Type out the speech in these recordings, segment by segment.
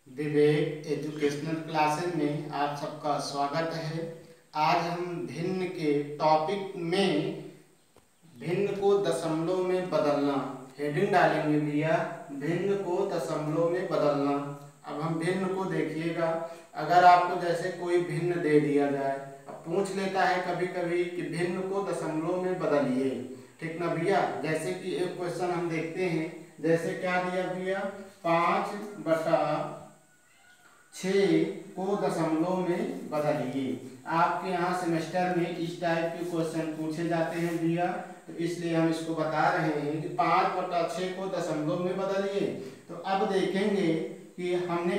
विवेक educational classes में आप सबका स्वागत है। आज हम भिन्न के टॉपिक में भिन्न को दशमलव में बदलना हेडिंग डालेंगे भैया। भिन्न को दशमलव में बदलना। अब हम भिन्न को देखिएगा, अगर आपको जैसे कोई भिन्न दे दिया जाए, अब पूछ लेता है कभी कभी कि भिन्न को दशमलव में बदलिए, ठीक ना भैया। जैसे कि एक क्वेश्चन हम देखते हैं, जैसे क्या दिया भैया, 5/6 को दशमलव में बदलिए। आपके यहाँ सेमेस्टर में इस टाइप के क्वेश्चन पूछे जाते हैं भैया, तो इसलिए हम इसको बता रहे हैं कि 5/6 को दशमलव में बदलिए। तो अब देखेंगे कि हमने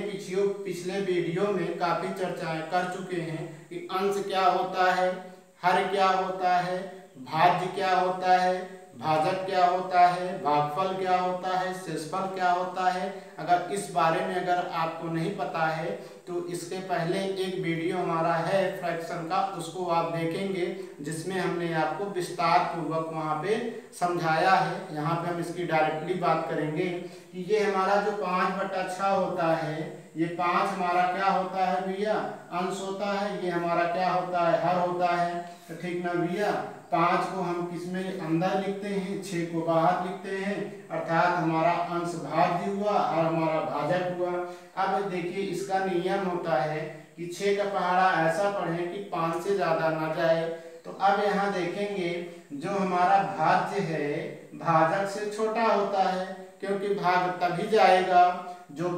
पिछले वीडियो में काफ़ी चर्चाएं कर चुके हैं कि अंश क्या होता है, हर क्या होता है, भाज्य क्या होता है, भाजक क्या होता है, भागफल क्या होता है, शेषफल क्या होता है। अगर इस बारे में अगर आपको नहीं पता है तो इसके पहले एक वीडियो हमारा है फ्रैक्शन का, उसको आप देखेंगे, जिसमें हमने आपको विस्तार पूर्वक वहाँ पे समझाया है। यहाँ पे हम इसकी डायरेक्टली बात करेंगे कि ये हमारा जो 5/6 होता है, ये 5 हमारा क्या होता है भैया, अंश होता है। ये हमारा क्या होता है, हर होता है। तो ठीक ना भैया, 5 को हम किसमें अंदर लिखते हैं, 6 को बाहर लिखते हैं, अर्थात हमारा अंश भाज्य हुआ और हमारा भाजक हुआ। अब देखिए इसका नियम होता है कि 6 का पहाड़ा ऐसा पढ़ें कि 5 से ज्यादा ना जाए। तो अब यहाँ देखेंगे जो हमारा भाज्य है भाजक से छोटा होता है, क्योंकि भाग तभी जाएगा जब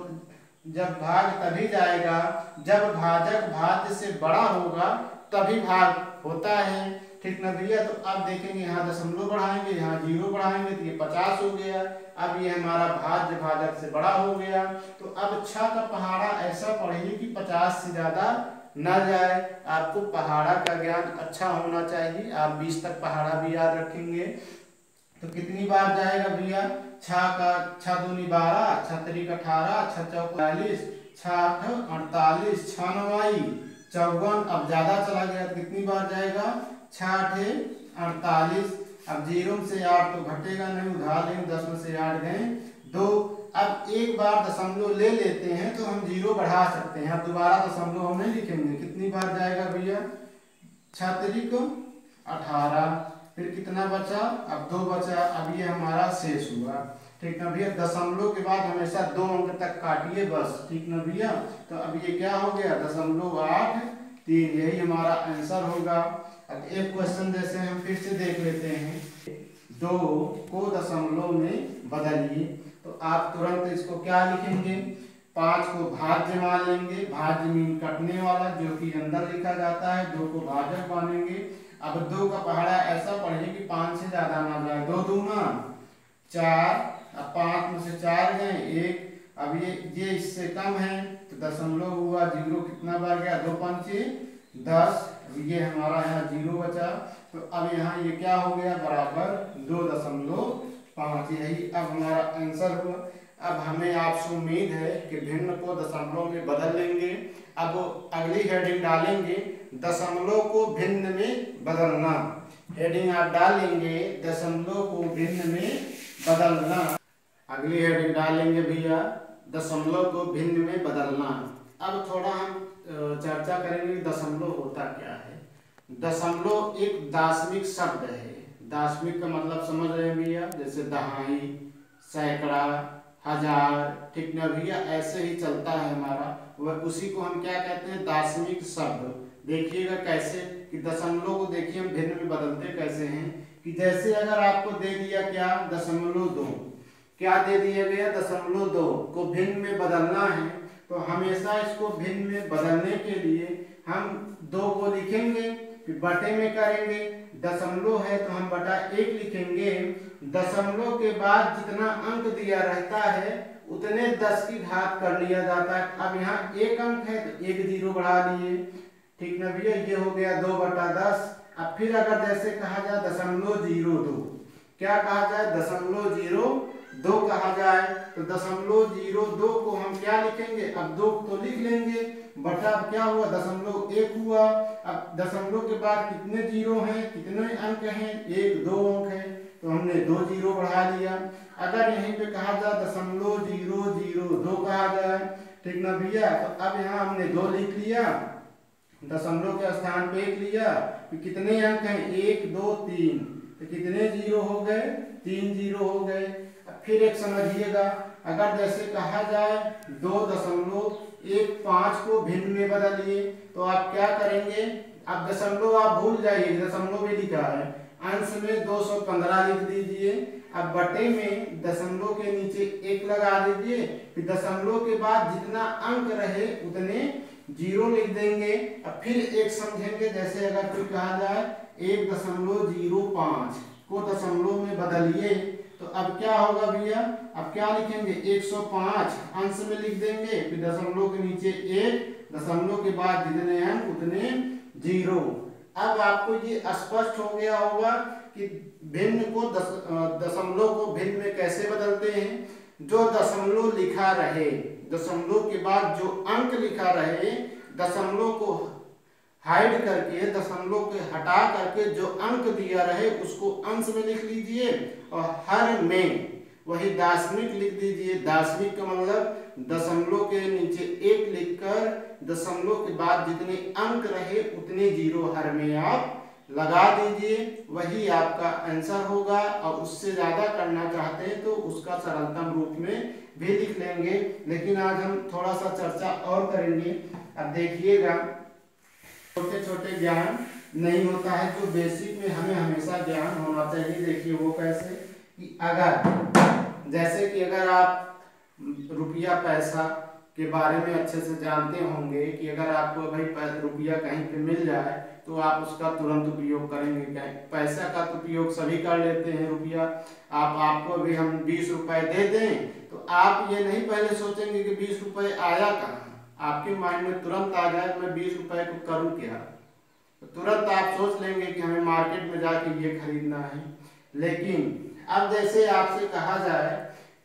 भाजक भाज्य से बड़ा होगा, तभी भाग होता है, ठीक ना भैया। तो अब देखेंगे यहाँ दशमलव बढ़ाएंगे, यहाँ 0 बढ़ाएंगे तो ये 50 हो गया। अब ये हमारा भाज्य भाजक से बड़ा हो गया। तो अब 6 का पहाड़ा ऐसा पढ़िए कि 50 से ज्यादा न जाए। आपको पहाड़ा का ज्ञान अच्छा होना चाहिए, आप 20 तक पहाड़ा भी याद रखेंगे। तो कितनी बार जाएगा भैया, 6 दूनी 12, 6 त्रिक 18, 6 चौक 42, 6 8 48, 6 9 54। अब ज्यादा चला गया तो कितनी बार जाएगा, 6 8 48। अब 0 से 8 तो घटेगा नहीं, उधार लेंगे, 10 में से 8 गए 2। अब एक बार दशमलव ले लेते हैं तो हम 0 बढ़ा सकते हैं। अब दोबारा दशमलव हम नहीं लिखेंगे। कितनी बार जाएगा भैया, 6 त्रिक 18, फिर कितना बचा, अब 2 बचा। अब ये हमारा शेष हुआ, ठीक ना भैया। दशमलव के बाद हमेशा 2 अंक तक काटिए बस, ठीक ना भैया। तो अब ये क्या हो गया, 0.83, यही हमारा आंसर होगा। अब एक क्वेश्चन जैसे हम फिर से देख लेते हैं, 2 को दशमलव में बदलिए। तो आप तुरंत इसको क्या लिखेंगे, 5 को भाज्य मान लेंगे, भाज्य मीन कटने वाला, जो कि अंदर लिखा जाता है। 2 को भाजक मानेंगे। अब 2 का पहाड़ा ऐसा पढ़िए कि 5 से ज्यादा ना जाए। 2 दूना 4, अब 5 में से 4 गए 1। अब ये इससे कम है तो दशमलव हुआ 0, कितना बार गया, 2 पंचे 10। ये हमारा यहाँ 0 बचा। तो अब यहाँ ये क्या हो गया, बराबर 2.5। यही अब हमारा आंसर हुआ। अब हमें आपसे उम्मीद है कि भिन्न को दशमलव में बदल लेंगे। अब अगली हेडिंग डालेंगे, दशमलव को भिन्न में बदलना। हेडिंग आप डालेंगे, दशमलव को भिन्न में बदलना। अगली हेडिंग डालेंगे भैया, दशमलव को भिन्न में बदलना। अब थोड़ा हम चर्चा करेंगे दशमलव होता क्या है। दशमलव एक दार्शनिक शब्द है। दार्शनिक का मतलब समझ रहे हैं भैया, जैसे दहाई, सैकड़ा, हजार, ठीक ना भैया, ऐसे ही चलता है हमारा। वह उसी को हम क्या कहते हैं, दार्शनिक शब्द। देखिएगा कैसे कि दशमलव को देखिए हम भिन्न में बदलते कैसे हैं। कि जैसे अगर आपको दे दिया क्या, 0.2, क्या दे दिया गया, 0.2 को भिन्न में बदलना है। तो हमेशा इसको भिन्न में बदलने के लिए हम 2 को लिखेंगे, फिर बटे में करेंगे। दशमलव है तो हम बटा 1 लिखेंगे। दशमलव के बाद जितना अंक दिया रहता है उतने 10 की घात कर लिया जाता है। अब यहाँ 1 अंक है तो 1 0 बढ़ा लिए, ठीक ना भैया। ये हो गया 2/10। अब फिर अगर जैसे कहा जाए 0.02, क्या कहा जाए, 0.02 कहा जाए, तो 0.02 को हम क्या लिखेंगे, अब 2 तो लिख लेंगे, बटा क्या हुआ, 0.1 हुआ। अब दशमलव के बाद कितने 0 हैं, कितने अंक हैं, 1 2 अंक है, तो हमने 2 0 बढ़ा लिया। अगर यहीं पे कहा जाए 0.002 कहा जाए ठीक ना भैया। तो अब यहाँ हमने 2 लिख लिया, दशमलव के स्थान पे 1 लिया, तो कितने अंक हैं 1 2 3, तो कितने जीरो हो गए 3 जीरो हो गए। अब फिर एक समझिएगा, अगर जैसे कहा जाए 2.15 को भिन्न में बदलिए तो आप क्या करेंगे, अब दशमलव आप भूल जाइए, दशमलव भी लिखा है, अंश में 215 लिख दीजिए। अब बटे में दशमलव के नीचे 1 लगा दीजिए, फिर दशमलव के बाद जितना अंक रहे उतने जीरो लिख देंगे। अब फिर एक समझेंगे, जैसे अगर कोई कहा जाए 1.05 को दशमलव में बदलिए तो अब क्या होगा भैया, अब क्या लिखेंगे 105 अंश में लिख देंगे, फिर दशमलव के नीचे 1, दशमलव के बाद जितने अंक उतने जीरो। अब आपको ये स्पष्ट हो गया होगा कि भिन्न को दशमलव को भिन्न में कैसे बदलते हैं। जो दशमलव लिखा रहे, दशमलव के बाद जो अंक लिखा रहे, दशमलव को हाइड करके, दशमलव के हटा करके जो अंक दिया रहे उसको अंश में लिख लीजिए और हर में वही दशमिक लिख दीजिए। दशमिक का मतलब दशमलव के नीचे 1 लिखकर दशमलव के बाद जितने अंक रहे उतने जीरो हर में आप लगा दीजिए, वही आपका आंसर होगा। और उससे ज्यादा करना चाहते हैं तो उसका सरलतम रूप में भी लिख लेंगे, लेकिन आज हम थोड़ा सा चर्चा और करेंगे। अब देखिएगा, छोटे छोटे ज्ञान नहीं होता है, जो बेसिक में हमें हमेशा ज्ञान होना चाहिए। देखिए वो कैसे कि अगर जैसे कि अगर आप रुपया पैसा के बारे में अच्छे से जानते होंगे कि अगर आपको भाई रुपया कहीं पे मिल जाए तो आप उसका तुरंत उपयोग करेंगे। पैसा का तो उपयोग सभी कर लेते हैं। रुपया आपको भी हम 20 रुपए दे दें तो आप ये नहीं पहले सोचेंगे कि 20 रुपए आया कहाँ, आपके माइंड में तुरंत आ जाए मैं 20 रुपए को करूं क्या, तो तुरंत आप सोच लेंगे कि हमें मार्केट में जाके ये खरीदना है। लेकिन अब जैसे आपसे कहा जाए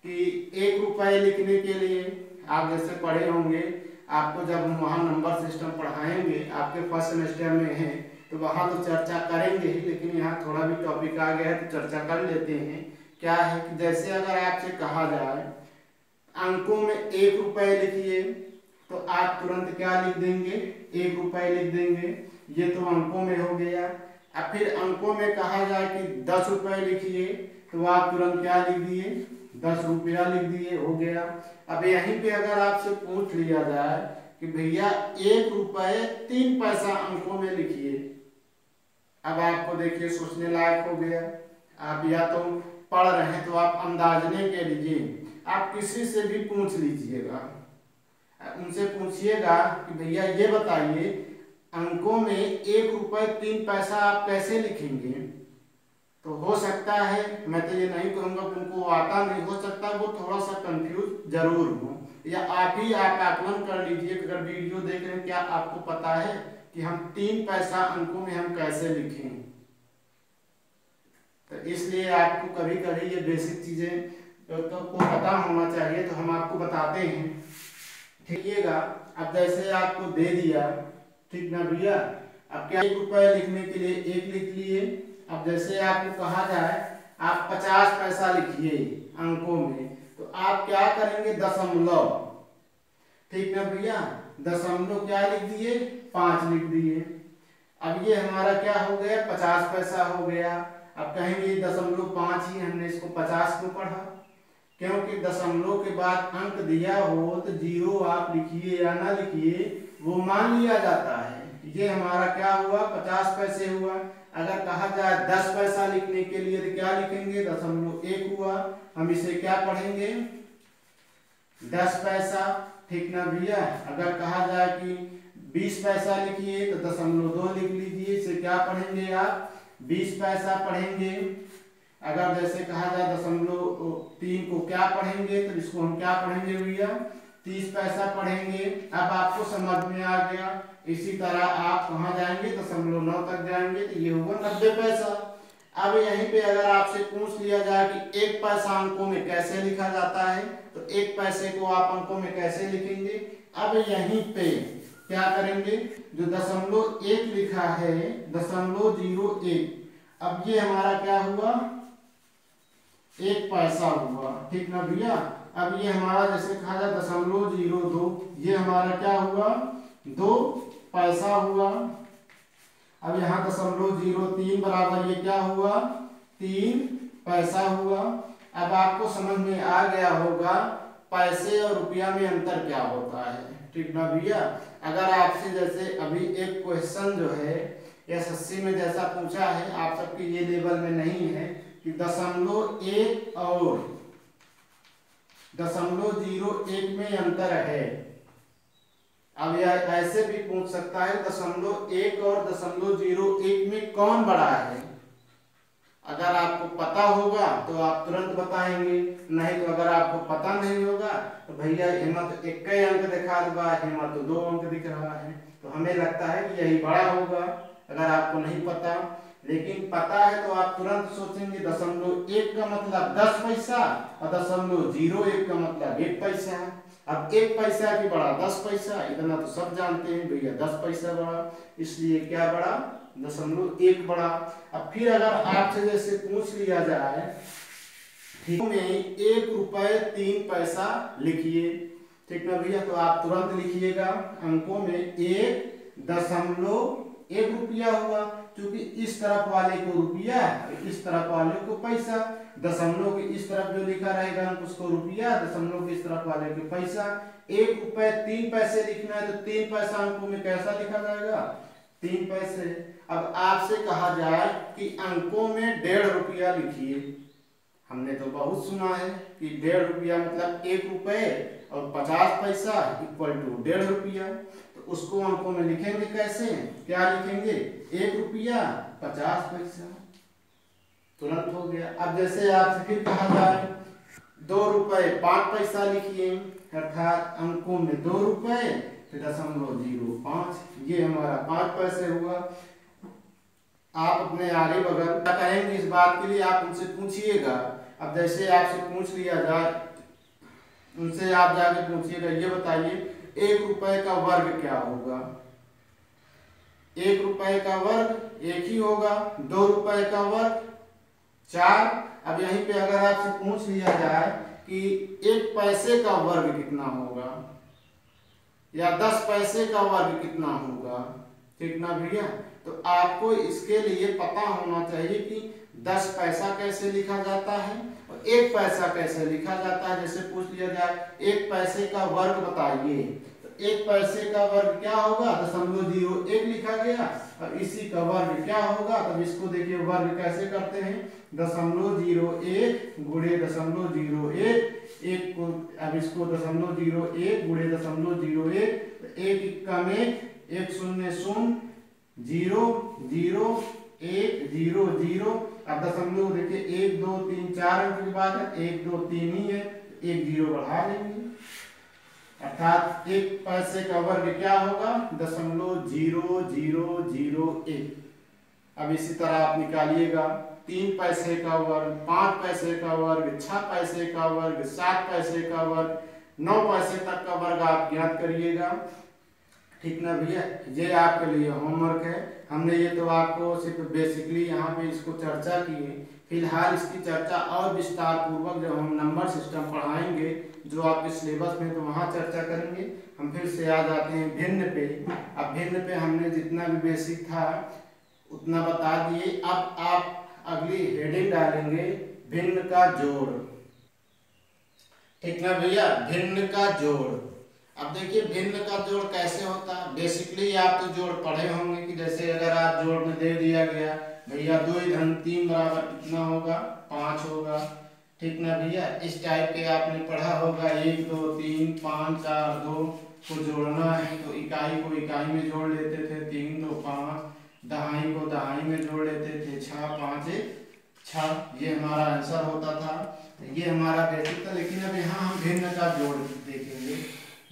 कि 1 रुपए लिखने के लिए, आप जैसे पढ़े होंगे, आपको जब हम वहाँ नंबर सिस्टम पढ़ाएंगे, आपके फर्स्ट सेमेस्टर में है तो वहाँ तो चर्चा करेंगे ही, लेकिन यहाँ थोड़ा भी टॉपिक आ गया है तो चर्चा कर लेते हैं। क्या है कि जैसे अगर आपसे कहा जाए अंकों में 1 रुपए लिखिए तो आप तुरंत क्या लिख देंगे 1 रुपए लिख देंगे, ये तो अंकों में हो गया। अब फिर अंकों में कहा जाए कि 10 रुपए लिखिए तो आप तुरंत क्या लिख दिए 10 रुपया लिख दिए, हो गया। अब यहीं पे अगर आपसे पूछ लिया जाए कि भैया 1 रुपए 3 पैसा अंकों में लिखिए, अब आपको देखिए सोचने लायक हो गया। आप या तो पढ़ रहे हैं तो आप अंदाजने के लिए आप किसी से भी पूछ लीजिएगा, उनसे पूछिएगा कि भैया ये बताइए अंकों में 1 रुपए 3 पैसा आप कैसे लिखेंगे। तो हो सकता है, मैं तो ये नहीं कहूँगा कि उनको आता नहीं, हो सकता है वो थोड़ा सा कंफ्यूज जरूर हो, या आप आकलन कर लीजिए कि अगर वीडियो देख रहे हैं क्या आपको पता है कि हम 3 पैसा अंकों में हम कैसे लिखें। तो इसलिए आपको कभी कभी ये बेसिक चीजें तो पता होना चाहिए, तो हम आपको बताते हैं। ठीकएगा, अब जैसे आपको दे दिया, ठीक ना भैया, अब क्या 1 रुपए लिखने के लिए 1 लिख लिए। अब जैसे आपको कहा जाए आप 50 पैसा लिखिए अंकों में, तो आप क्या करेंगे दशमलव, ठीक ना भैया, दशमलव क्या लिख दिए 5 लिख दिए। अब ये हमारा क्या हो गया 50 पैसा हो गया। अब कहेंगे 0.5 ही, हमने इसको 50 को पढ़ा, क्योंकि दशमलव के बाद अंक दिया हो तो जीरो आप लिखिए या ना लिखिए वो मान लिया जाता है। ये हमारा क्या हुआ 50 पैसे हुआ। अगर कहा जाए 10 पैसा लिखने के लिए तो क्या लिखेंगे 0.1 हुआ, हम इसे क्या पढ़ेंगे 10 पैसा, ठीक ना भैया। अगर कहा जाए कि 20 पैसा लिखिए तो 0.2 लिख लीजिए, इसे क्या पढ़ेंगे आप 20 पैसा पढ़ेंगे। अगर जैसे कहा जाए 0.3 को क्या पढ़ेंगे तो इसको हम क्या पढ़ेंगे भैया 30 पैसा पढ़ेंगे। अब आपको समझ में आ गया। इसी तरह आप कहाँ जाएंगे 0.9 तक जाएंगे तो ये होगा 90 पैसा। अब यहीं पे अगर आपसे पूछ लिया जाए कि 1 पैसा अंकों में कैसे लिखा जाता है तो 1 पैसे को आप अंकों में कैसे लिखेंगे। अब यहीं पे क्या करेंगे, जो 0.1 लिखा है 0.01, अब ये हमारा क्या हुआ 1 पैसा हुआ, ठीक ना भैया। अब ये हमारा जैसे कहा जाए 0.02, ये हमारा क्या हुआ 2 पैसा हुआ। अब यहाँ 0.03 बराबर ये क्या हुआ 3 पैसा हुआ। अब आपको समझ में आ गया होगा पैसे और रुपया में अंतर क्या होता है, ठीक ना भैया। अगर आपसे जैसे अभी एक क्वेश्चन जो है एसएससी में जैसा पूछा है, आप सबके ये लेवल में नहीं है कि 0.1 और 0.01 में अंतर है। अब यह ऐसे भी पूछ सकता है 0.1 और 0.01 में कौन बड़ा है। अगर आपको पता होगा तो आप तुरंत बताएंगे, नहीं तो अगर आपको पता नहीं होगा तो भैया हिम्मत तो 1 अंक दिखा दूंगा, हिम्मत तो 2 अंक दिख रहा है, तो हमें लगता है कि यही बड़ा होगा। अगर आपको नहीं पता लेकिन पता है तो आप तुरंत सोचेंगे 0.1 का मतलब 10 पैसा और 0.01 का मतलब 1 पैसा। अब 1 पैसा की बड़ा 10 पैसा, इतना तो सब जानते हैं भैया 10 पैसा बड़ा, इसलिए क्या बड़ा 0.1 बड़ा। अब फिर अगर आपसे जैसे पूछ लिया जाए ठीक में 1 रुपये 3 पैसा लिखिए, ठीक ना भैया, तो आप तुरंत लिखिएगा अंकों में 1.1 रुपया हुआ, क्योंकि इस तरफ वाले को रुपया इस तरफ वाले को पैसा, दशमलव के इस तरफ जो लिखा रहेगा अंक उसको रुपया, दशमलव के इस तरफ वाले को पैसा। 1 रुपये 3 पैसे लिखना है तो 3 पैसा अंकों में कैसा लिखा जाएगा 3 पैसे। अब आपसे कहा जाए कि अंकों में 1.5 रुपया लिखिए, हमने तो बहुत सुना है कि 1.5 रुपया मतलब 1 रुपये और 50 पैसा इक्वल टू 1.5 रुपया, तो उसको अंकों में लिखेंगे कैसे, क्या लिखेंगे 1 रुपया 50 पैसा, तुरंत हो गया। अब जैसे आपसे फिर कहा जाए 2 रुपये 5 पैसा लिखिए, अर्थात अंकों में 2 रुपये फिर 0.05, ये हमारा 5 पैसे हुआ। आप अपने आगे बगल क्या कहेंगे इस बात के लिए आप उनसे पूछिएगा। अब जैसे आपसे पूछ लिया जाए, उनसे आप जाके पूछिएगा ये बताइए 1 रुपये का वर्ग क्या होगा। 1 रुपये का वर्ग 1 ही होगा, 2 रुपये का वर्ग 4। अब यहीं पे अगर आपसे पूछ लिया जाए कि 1 पैसे का वर्ग कितना होगा या 10 पैसे का वर्ग कितना होगा, ठीक ना भैया, तो आपको इसके लिए पता होना चाहिए कि 10 पैसा कैसे लिखा जाता है और 1 पैसा कैसे लिखा जाता है। जैसे पूछ लिया जाए 1 पैसे का वर्ग बताइए, तो 1 पैसे का वर्ग क्या होगा 0.01 लिखा गया, और इसी का वर्ग क्या होगा, तब इसको देखिए वर्ग कैसे करते हैं 0.01 गुणे 0.01, 1 को अब इसको 0.01 गुणे 0.01, 1 इक्का में 1 शून्य शून्य 0 0 1 0 0। अब दशमलव देखिए 1 2 3 4 अंक की बात है, 1 2 3 ही है, 1 0 बढ़ा लेंगे, अर्थात 1 पैसे का वर्ग क्या होगा 0.0001। अब इसी तरह आप निकालिएगा 3 पैसे का वर्ग, 5 पैसे का वर्ग, 6 पैसे का वर्ग, 7 पैसे का वर्ग, 9 पैसे तक का वर्ग आप ज्ञात करिएगा, ठीक ना भैया। ये आपके लिए होमवर्क है, हमने ये तो आपको सिर्फ बेसिकली यहाँ पे इसको चर्चा की है। फिलहाल इसकी चर्चा और विस्तार पूर्वक जब हम नंबर सिस्टम पढ़ाएंगे जो आपके सिलेबस में, तो वहाँ चर्चा करेंगे। हम फिर से आ जाते हैं भिन्न पे। अब भिन्न पे हमने जितना भी बेसिक था उतना बता दिए। अब आप अगली हेडिंग डालेंगे भिन्न का जोड़, ठीक ना भैया, भिन्न का जोड़। अब देखिए भिन्न का जोड़ कैसे होता है। बेसिकली आप तो जोड़ पढ़े होंगे कि जैसे अगर आप जोड़ में दे दिया गया भैया 2 धन 3 बराबर कितना होगा 5 होगा, ठीक ना भैया, इस टाइप के आपने पढ़ा होगा 1 2 3 5 4 2 को जोड़ना है तो इकाई को इकाई में जोड़ लेते थे, 3 2 5, दहाई को दहाई में जोड़ लेते थे, 6 5 6, ये हमारा आंसर होता था। ये हमारा बेसिक था। लेकिन अब यहाँ हम भिन्न का जोड़ देखेंगे।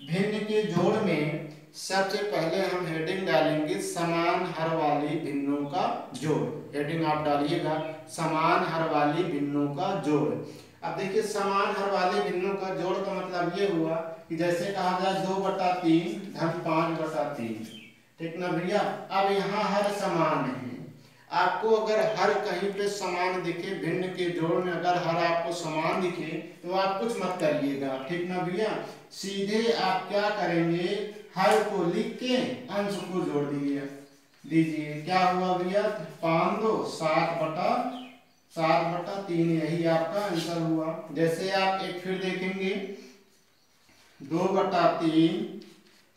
भिन्न के जोड़ में सबसे पहले हम हेडिंग डालेंगे समान हर वाली भिन्नों का जोड़। हेडिंग आप डालिएगा समान हर वाली भिन्नों का जोड़। अब देखिए समान हर वाले भिन्नों का जोड़ का मतलब ये हुआ कि जैसे कहा जाए 2/3 धन 5/3, ठीक ना भैया। अब यहाँ हर समान है, आपको अगर हर कहीं पे समान दिखे, भिन्न के जोड़ में अगर हर आपको समान दिखे तो आप कुछ मत करिएगा, ठीक ना भैया। सीधे आप क्या करेंगे, हर को लिख के अंश को जोड़ दीजिए। क्या हुआ भैया, 5 2 7/3, यही आपका आंसर हुआ। जैसे आप एक फिर देखेंगे 2/3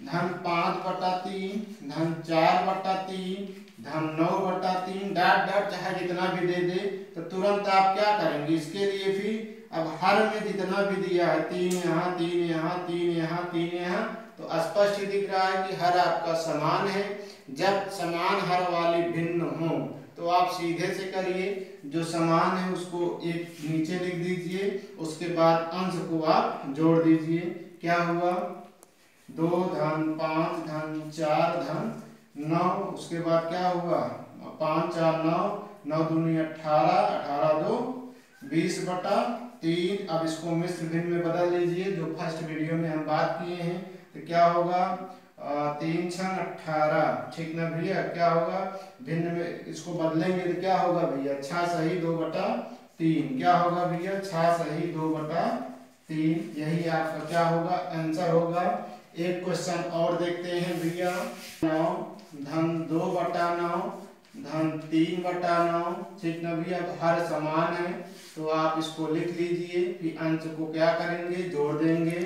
धन 5/3 धन 4/3 धन 9/3 डॉट डॉट चाहे जितना भी दे दे तो तुरंत आप क्या करेंगे इसके लिए, फिर अब हर में जितना भी दिया है 3 यहाँ 3 यहाँ 3 यहाँ 3 यहाँ, तो स्पष्ट दिख रहा है कि हर आपका समान है। जब समान हर वाली भिन्न हो तो आप सीधे से करिए, जो समान है उसको एक नीचे लिख दीजिए, उसके बाद अंश को आप जोड़ दीजिए। क्या हुआ, 2 धन 5 धन 4 धन 9, उसके बाद क्या हुआ 5 4 9, 9 दूनी 18, 18 2 20/3। अब इसको मिश्र भिन्न में बदल लीजिए, जो फर्स्ट वीडियो में हम बात किए हैं। तो क्या होगा 3 6 18, ठीक ना भैया। क्या होगा भिन्न में इसको बदलेंगे तो क्या होगा भैया 6 सही 2/3, क्या होगा भैया 6 सही 2/3, यही आपका क्या होगा आंसर होगा। एक क्वेश्चन और देखते हैं भैया, 9 धन 2/9 धन 3/9, ठीक ना भैया। हर समान है तो आप इसको लिख लीजिए, फिर अंश को क्या करेंगे जोड़ देंगे,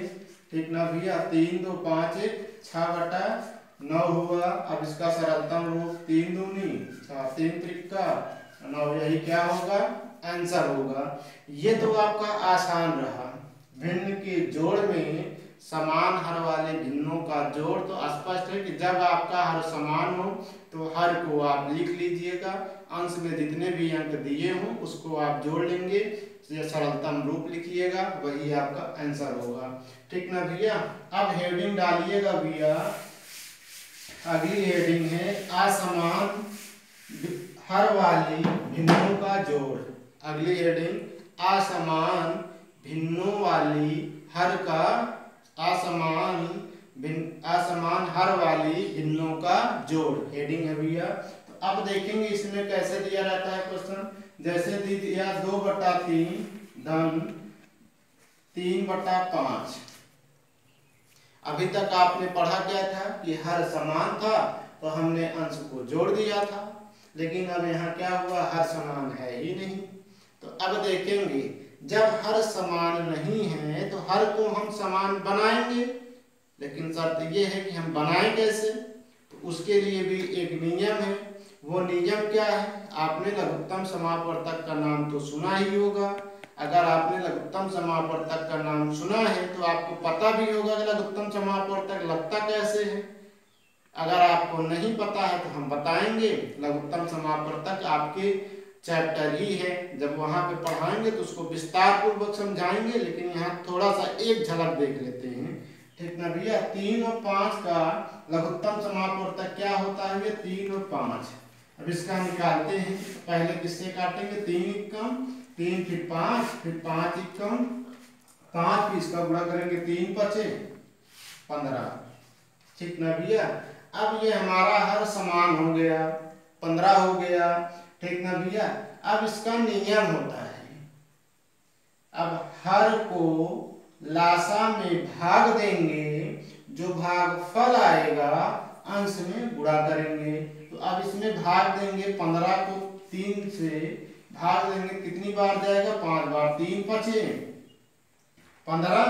ठीक ना भैया। 3 2 5 1 6/9 हुआ। अब इसका सरलतम रूप 3 दूनी 6 3 त्रिका 9, यही क्या होगा आंसर होगा। ये तो आपका आसान रहा। भिन्न के जोड़ में समान हर वाले भिन्नों का जोड़, तो स्पष्ट है कि जब आपका हर समान हो तो हर को आप लिख लीजिएगा, अंश में जितने भी अंक दिए हों उसको आप जोड़ लेंगे, सरलतम रूप लिखिएगा, वही आपका आंसर होगा, ठीक ना भैया। अब हेडिंग डालिएगा भैया, अगली हेडिंग है असमान हर वाली भिन्नों का जोड़। अगली हेडिंग असमान भिन्नों वाली हर का असमान हर वाली भिन्नों का जोड़, हेडिंग है भैया। तो अब देखेंगे इसमें कैसे दिया रहता है क्वेश्चन। जैसे दी दिया 2/3 धन 3/5। अभी तक आपने पढ़ा क्या था कि हर समान था तो हमने अंश को जोड़ दिया था, लेकिन अब यहाँ क्या हुआ हर समान है ही नहीं। तो अब देखेंगे जब हर समान नहीं है तो हर को हम समान बनाएंगे, लेकिन शर्त ये है कि हम बनाएं कैसे, तो उसके लिए भी एक नियम है। वो नियम क्या है, आपने लघुत्तम समापवर्तक का नाम तो सुना ही होगा। अगर आपने लघुत्तम समापवर्तक का नाम सुना है तो आपको पता भी होगा कि लघुत्तम समापवर्तक लगता कैसे है। अगर आपको नहीं पता है तो हम बताएंगे। लघुत्तम समापवर्तक आपके चैप्टर ही है, जब वहां पे पढ़ाएंगे तो उसको विस्तार पूर्वक समझाएंगे, लेकिन यहाँ थोड़ा सा एक झलक देख लेते हैं, ठीक ना भैया। 3 और 5 का लघुत्तम समापवर्तक क्या होता है, 3 और 5। अब इसका निकालते हैं, पहले किससे काटेंगे 3 एकम 3 फिर 5 फिर 5 एकम 5, फिर इसका गुणा करेंगे 3 5 15, ठीक ना भैया। अब ये हमारा हर समान हो गया, 15 हो गया, ठीक ना भैया। अब इसका नियम होता है, अब हर को लासा में भाग देंगे, जो भागफल आएगा अंश में गुणा करेंगे। तो अब इसमें भाग देंगे 15 को 3 से भाग देंगे, कितनी बार जाएगा 5 बार, 3 5 15,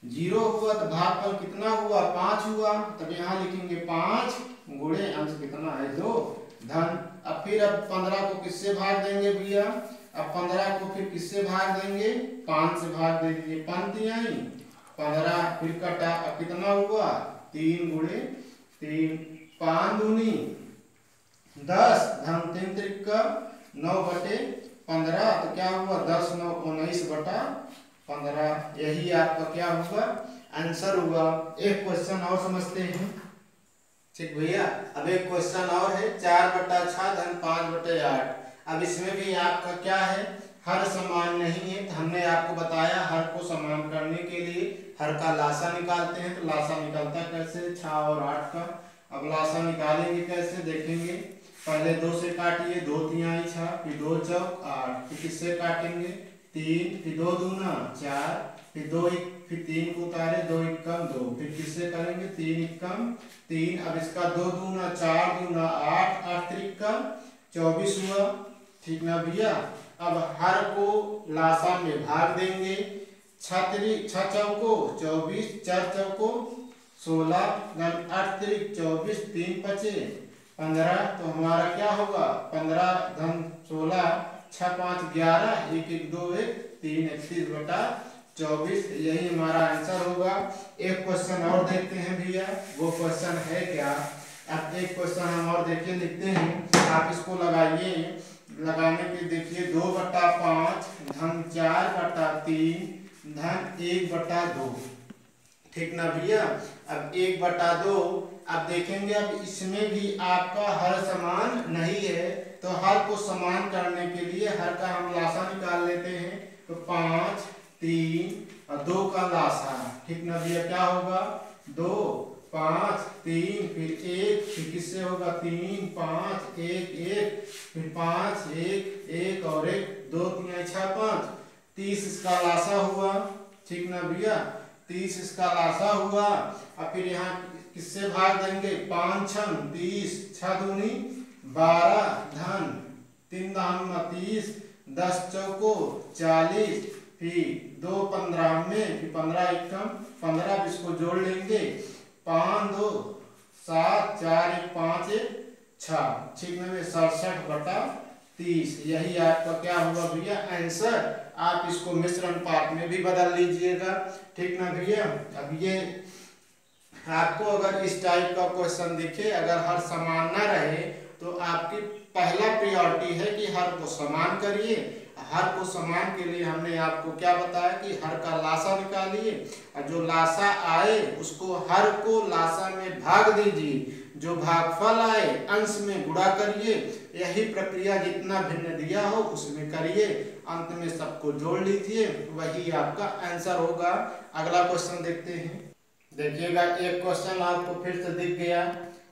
0 हुआ तो भागफल कितना हुआ 5 हुआ। तब यहाँ लिखेंगे 5 गुणे अंश कितना है 2 धन। अब फिर अब 15 को किससे भाग देंगे भैया, अब 15 को फिर किससे भाग देंगे 5 से भाग दे दीजिए, पंक्ति आई 15 फिर कटा, अब कितना हुआ 3 गुणे 3 5 दूनी 10 धन 3 त्रिका 9/15, तो क्या हुआ 10 9 19/15, यही आपका क्या हुआ आंसर हुआ। एक क्वेश्चन और समझते हैं, ठीक भैया। अब एक क्वेश्चन और है 4/6 धन 5/8। अब इसमें भी आपका क्या है हर समान नहीं है, तो हमने आपको बताया हर को समान करने के लिए हर का लासा निकालते हैं। तो लासा निकलता कैसे 6 और 8 का। अब लासा निकालेंगे कैसे देखेंगे, पहले 2 से काटिए, 2 तिहाई 6, फिर 2 चौक 8, फिर किससे काटेंगे 3, फिर 2 दूना 4, फिर 2 फिर 3 को उतारे, 2 एकम 2, फिर किससे करेंगे 3 एकम 3। अब इसका 2 दूना 4 दूना 8, 8 त्रिका 24 हुआ। ठीक ना भैया। अब हर को लासा में भाग देंगे, 6 चौको 24, 4 चौको 16, 8 त्रिक 24, 3 पचे 15। तो हमारा क्या होगा 15 धन 16, 6 5 11, 1 1 2 1 3, 31/24। यही हमारा आंसर होगा। एक क्वेश्चन और देखते हैं भैया, वो क्वेश्चन है क्या। अब एक क्वेश्चन हम और देखिए, लिखते हैं, आप इसको लगाइए। लगाने के देखिए 2/5 धन 4/3 धन 1/2। ठीक ना भैया। अब 1/2, अब देखेंगे, अब इसमें भी आपका हर समान नहीं है, तो हर को समान करने के लिए हर का हम लासा निकाल लेते हैं। तो 5 3 और 2 का लासा। ठीक ना भैया। क्या होगा 2 5 3, फिर 1, फिर किससे होगा 3 5 1 1, फिर 5 1 1 और 1 2 3 6 5, 30 इसका लासा हुआ। ठीक ना भैया। 30 इसका लासा हुआ। और फिर यहाँ किससे भाग देंगे 5 6 30, 6 दूनी 12 धन 3 दाम 30, 10 चौको 40, फिर 2 15 में, फिर 15 एकम 15, इसको जोड़ लेंगे 5 2 7 4 1 5 1 6। ठीक है 67/30। यही आपका क्या हुआ भैया आंसर। आप इसको मिश्रण पाठ में भी बदल लीजिएगा। ठीक ना भैया। अब ये आपको अगर इस टाइप का क्वेश्चन दिखे, अगर हर समान ना रहे, तो आपकी पहला प्रायोरिटी है कि हर को समान करिए। हर को समान के लिए हमने आपको क्या बताया कि हर का लासा निकालिए, और जो लासा आए उसको हर को लासा में भाग दीजिए, जो भागफल आए अंश में गुणा करिए। यही प्रक्रिया जितना भिन्न दिया हो उसमें करिए, अंत में सबको जोड़ लीजिए, वही आपका आंसर होगा। अगला क्वेश्चन देखते हैं। देखिएगा एक क्वेश्चन आपको फिर से दिख गया।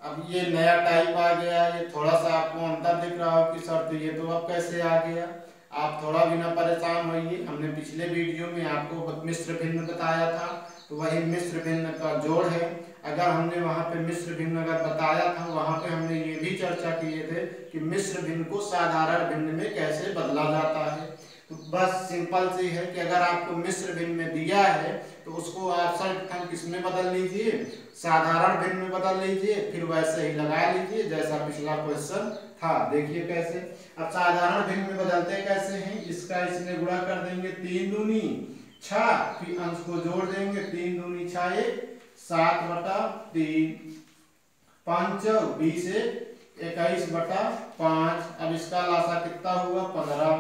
अब ये नया टाइप आ गया, ये थोड़ा सा आपको अंतर दिख रहा हो कि सर तो ये तो अब कैसे आ गया। आप थोड़ा भी ना परेशान होइए, हमने पिछले वीडियो में आपको मिश्र भिन्न बताया था, तो वही मिश्र भिन्न का जोड़ है। अगर हमने वहाँ पे मिश्र भिन्न अगर बताया था, वहाँ पे हमने ये भी चर्चा किए थे कि मिश्र भिन्न को साधारण भिन्न में कैसे बदला जाता है। तो बस सिंपल सी है कि अगर आपको मिश्र भिन्न में दिया है तो उसको आप सर्वप्रथम किस में बदल लीजिए, साधारण भिन्न में बदल लीजिए, फिर वैसे ही लगा लीजिए जैसा पिछला क्वेश्चन था। देखिए कैसे। अब साधारण भिन्न में बदलते कैसे हैं, इसका इसमें गुणा कर देंगे 3 दूनी 6, फिर अंश को जोड़ देंगे 3 दूनी 6 1 7/3, 5 20 21/5। अब इसका लासा कितना हुआ 15,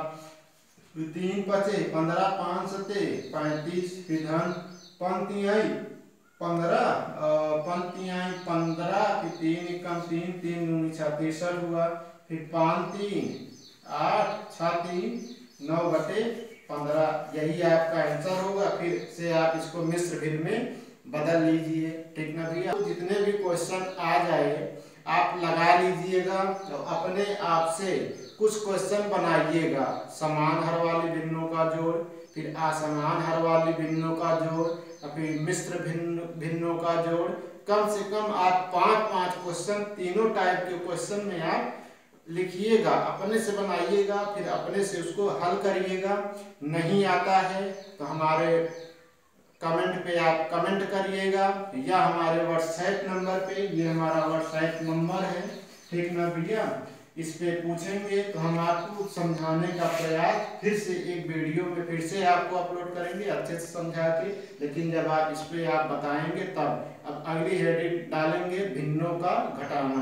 3 पचे 15, 5 सते 35, फिर धन 5 तिहाई 15, 5 तिहाई 15, फिर 3 एकम 3, 3 दूनी 6 63 हुआ, फिर 5 3 8, 6 3 9/15। यही आपका आंसर होगा। फिर से आप इसको मिश्र भिन्न में बदल लीजिए। ठीक ना भैया। तो जितने भी क्वेश्चन आ जाए आप लगा लीजिएगा, तो अपने आप से कुछ क्वेश्चन बनाइएगा। समान हर वाली भिन्नों का जोड़, फिर असमान हर वाली भिन्नों का जोड़, फिर मिश्र भिन्नों का जोड़। कम से कम आप 5-5 क्वेश्चन तीनों टाइप के क्वेश्चन में आप लिखिएगा, अपने से बनाइएगा, फिर अपने से उसको हल करिएगा। नहीं आता है तो हमारे कमेंट पे आप कमेंट करिएगा, या हमारे व्हाट्सएप नंबर पे, ये हमारा व्हाट्सएप नंबर है। ठीक ना भैया। इस पे पूछेंगे तो हम आपको समझाने का प्रयास फिर से एक वीडियो में फिर से आपको अपलोड करेंगे अच्छे से समझा के। लेकिन जब आप इस पे आप बताएंगे तब। अब अगली हेडिंग डालेंगे भिन्नों का घटाना।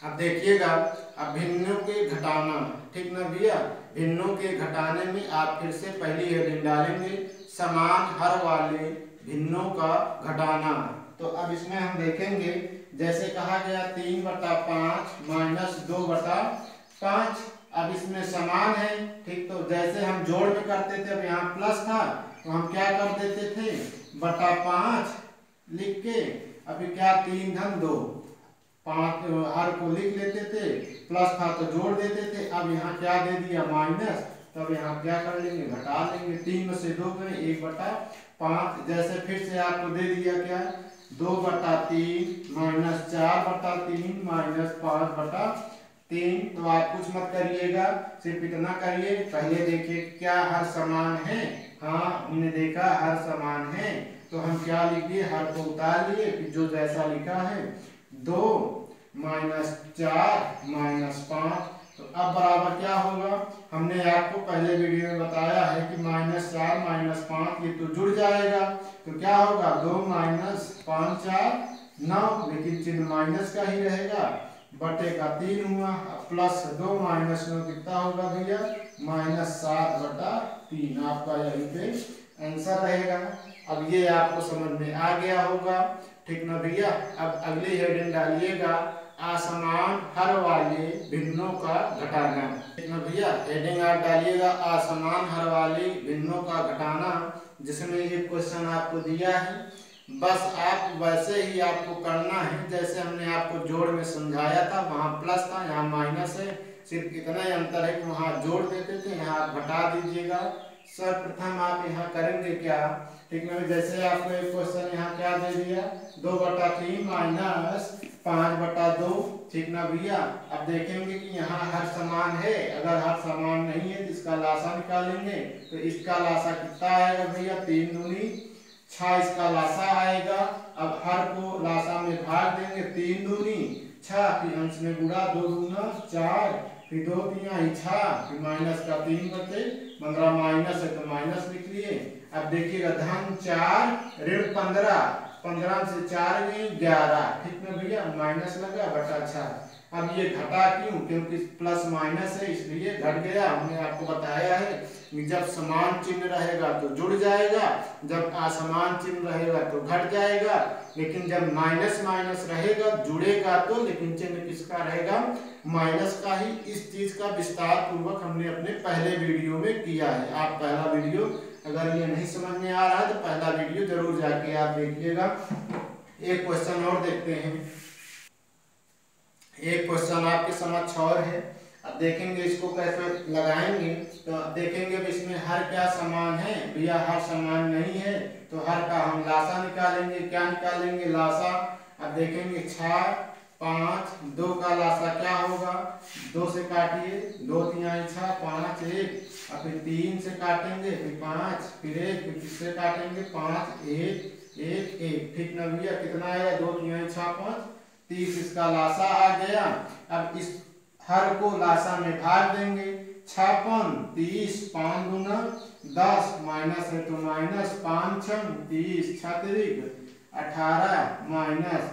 अब देखिएगा, अब भिन्नों के घटाना। ठीक ना भैया। भिन्नों के घटाने में आप फिर से पहली हेडिंग डालेंगे समान हर वाले भिन्नों का घटाना। तो अब इसमें हम देखेंगे, जैसे कहा गया 3/5 - 2/5। अब इसमें समान है। ठीक, तो जैसे हम जोड़ में करते थे, अब यहाँ प्लस था तो हम क्या कर देते थे 5 लिख के, अभी क्या 3 धन 2, 5 हर को लिख लेते थे, प्लस था तो जोड़ देते थे। अब यहाँ क्या दे दिया माइनस, तब यहाँ क्या कर लेंगे घटा लेंगे। 3 में से 2 गए 1/5। जैसे फिर से आपको दे दिया क्या 2/3 माइनस 4/3 माइनस 5/3। तो आप कुछ मत करिएगा, सिर्फ इतना करिए। पहले देखिए क्या हर समान है, हाँ हमने देखा हर समान है, तो हम क्या लिख दिए हर को उतार लिए, फिर जो जैसा लिखा है 2 माइनस 4 माइनस 5। तो अब बराबर क्या होगा, हमने आपको पहले वीडियो में बताया है कि -4 - 5 ये तो जुड़ जाएगा, तो क्या होगा 2 माइनस 5 4 9, लेकिन चिन्ह माइनस का ही रहेगा, बटे का 3 हुआ, प्लस 2 माइनस 9 कितना होगा भैया -7/3। आपका यहीं पे आंसर रहेगा। अब ये आपको समझ में आ गया होगा, ठीक ना भैया। अब अगली हेडिंग डालिएगा असमान हर वाले भिन्नों का घटाना, ठीक ना भैया। हेडिंग आप डालिएगा असमान हर वाले भिन्नों का घटाना, जिसमें एक क्वेश्चन आपको दिया है, बस आप वैसे ही आपको करना है जैसे हमने आपको जोड़ में समझाया था। वहाँ प्लस था, यहाँ माइनस है, सिर्फ इतना ही अंतर है कि वहाँ जोड़ देते थे, यहाँ आप घटा दीजिएगा। सर्वप्रथम आप यहाँ करेंगे क्या, ठीक है, जैसे आपको एक क्वेश्चन यहाँ क्या दे दिया 2/3 माइनस 5/2, ठीक ना भैया। अब देखेंगे कि यहाँ हर समान है, अगर हर समान नहीं है तो इसका लासा निकालेंगे। तो इसका लासा कितना आएगा भैया 3 दूनी 6, इसका लासा आएगा। अब हर को लासा में भाग देंगे, 3 दूनी 6, फिर अंश में गुणा 2 दूना 4, फिर 2 तिया 6, फिर माइनस का 3 बचे 15, माइनस है तो माइनस लिख लिए। अब देखिएगा धन 4 ऋण 15, 15 से 4 गए 11, ठीक ना भैया, माइनस लगा बटा 6। अब ये घटा क्यों, क्योंकि प्लस माइनस है इसलिए घट गया। हमने आपको बताया है कि जब समान चिन्ह रहेगा तो जुड़ जाएगा, जब असमान चिन्ह रहेगा तो घट जाएगा, लेकिन जब माइनस माइनस रहेगा जुड़ेगा तो, लेकिन चिन्ह किसका रहेगा माइनस का ही। इस चीज का विस्तार पूर्वक हमने अपने पहले वीडियो में किया है। आप पहला वीडियो अगर ये नहीं समझ में आ रहा है तो पहला वीडियो जरूर जाके आप देखिएगा। एक क्वेश्चन और देखते हैं, एक क्वेश्चन आपके समझ और है। अब देखेंगे इसको कैसे लगाएंगे, तो देखेंगे इसमें हर क्या समान है भैया, हर समान नहीं है, तो हर का हम लासा निकालेंगे। क्या निकालेंगे लासा। अब देखेंगे 6 5, 2 का लासा क्या होगा, 2 से काटिए 2 तिया 6, 5 1, और फिर 3 से काटेंगे, फिर 5, फिर 1, फिर किससे काटेंगे 5 1 1 1, ठीक ना भैया। कितना आया 2 तिया 6 5 30, इसका लासा आ गया। अब इस हर को लासा में भाग देंगे, 56 30, 5 दूना 10, माइनस है तो माइनस, 5 6 30, 36 18, माइनस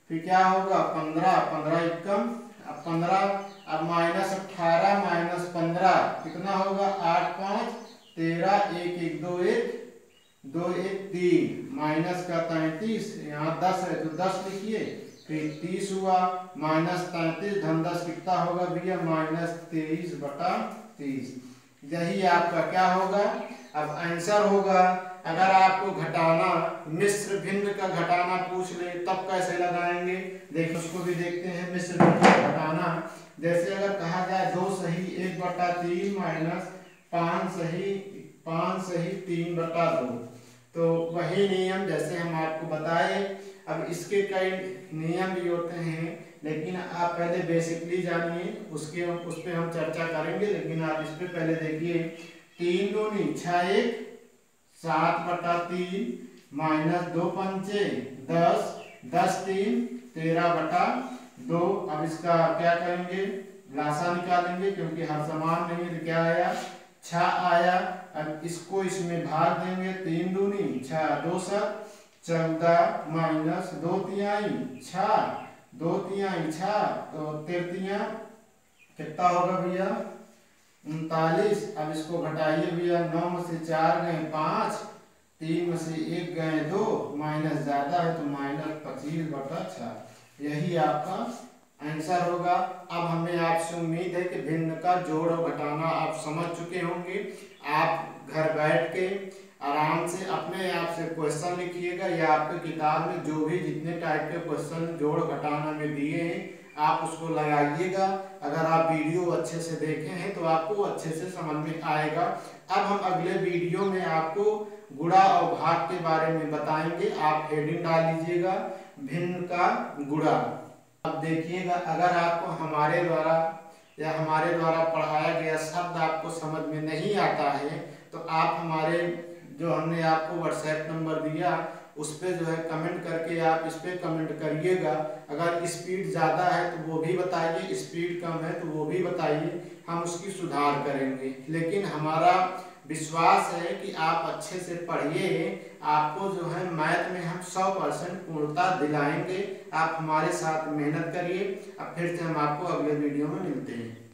फिर क्या होगा 15, 15 एकम, अब 15, अब माइनस 18 माइनस 15 कितना होगा 8 5 13, 1 1 2 1 2 1 3, माइनस का 33, यहाँ 10 है तो 10 लिखिए, फिर 30 हुआ, माइनस 33 धन 10 कितना होगा भैया -23/30। यही आपका क्या होगा अब आंसर होगा। अगर आपको घटाना मिश्र भिन्न का घटाना पूछ ले तब कैसे लगाएंगे, देखो उसको भी देखते हैं। मिश्र भिन्न का घटाना, जैसे अगर कहा जाए 2 सही 1/3 माइनस 5 सही 3/2, तो वही नियम जैसे हम आपको बताए। अब इसके कई नियम भी होते हैं, लेकिन आप पहले बेसिकली जानिए, उस पे हम चर्चा करेंगे, लेकिन आप इस पे पहले देखिए। 3 दूनी 6 1 7/3 माइनस 2 पंचे 10 10 3 13/2। अब इसका क्या करेंगे लासा निकालेंगे, क्योंकि हर समान नहीं है तो क्या आया 6 आया। अब इसको इसमें भाग देंगे, 3 दूनी 6 2 7 14, माइनस 2 तिहाई 6 2 तिहाई 6, तो 13 कितना होगा भैया 39। अब इसको घटाइए भैया, 9 में से 4 गए 5, 3 में से 1 गए 2, माइनस ज्यादा है तो -25/6। यही आपका आंसर होगा। अब हमें आपसे उम्मीद है कि भिन्न का जोड़ और घटाना आप समझ चुके होंगे। आप घर बैठ के आराम से अपने आप से क्वेश्चन लिखिएगा या आपके किताब में जो भी जितने टाइप के क्वेश्चन जोड़ घटाना में दिए हैं आप उसको लगाइएगा। अगर आप वीडियो अच्छे से देखे हैं तो आपको अच्छे से समझ में आएगा। अब हम अगले वीडियो में आपको गुणा और भाग के बारे में बताएंगे। आप हेडिंग डाल लीजिएगा भिन्न का गुणा। अब देखिएगा, अगर आपको हमारे द्वारा पढ़ाया गया शब्द आपको समझ में नहीं आता है तो आप हमारे जो हमने आपको व्हाट्सएप नंबर दिया उस पर जो है कमेंट करके आप इस पर कमेंट करिएगा। अगर स्पीड ज़्यादा है तो वो भी बताइए, स्पीड कम है तो वो भी बताइए, हम उसकी सुधार करेंगे। लेकिन हमारा विश्वास है कि आप अच्छे से पढ़िए, आपको जो है मैथ में हम 100% पूर्णता दिलाएंगे। आप हमारे साथ मेहनत करिए। अब फिर से हम आपको अगले वीडियो में मिलते हैं।